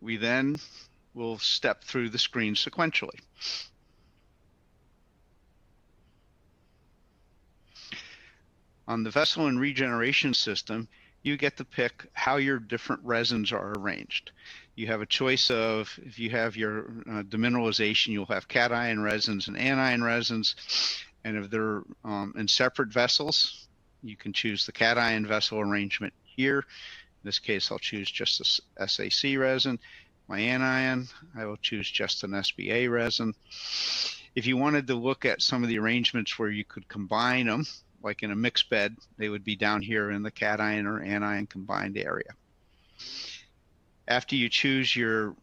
We then will step through the screen sequentially. On the vessel and regeneration system, you get to pick how your different resins are arranged. You have a choice of, if you have your demineralization, you'll have cation resins and anion resins. And if they're in separate vessels, you can choose the cation vessel arrangement here. In this case, I'll choose just a SAC resin. My anion, I will choose just an SBA resin. If you wanted to look at some of the arrangements where you could combine them, like in a mixed bed, they would be down here in the cation or anion combined area. After you choose your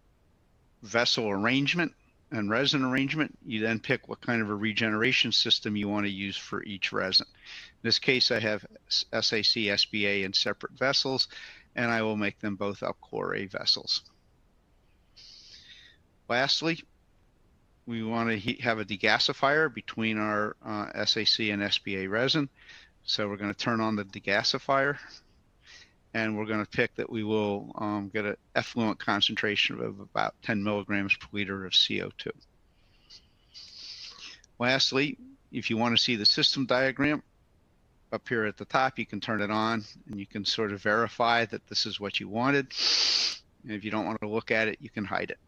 vessel arrangement and resin arrangement, you then pick what kind of a regeneration system you want to use for each resin. In this case, I have SAC, SBA in separate vessels, and I will make them both Alcora vessels. Lastly, we want to have a degasifier between our SAC and SBA resin. So we're going to turn on the degasifier, and we're going to pick that we will get an effluent concentration of about 10 milligrams per liter of CO2. Lastly, if you want to see the system diagram, up here at the top, you can turn it on, and you can sort of verify that this is what you wanted. And if you don't want to look at it, you can hide it.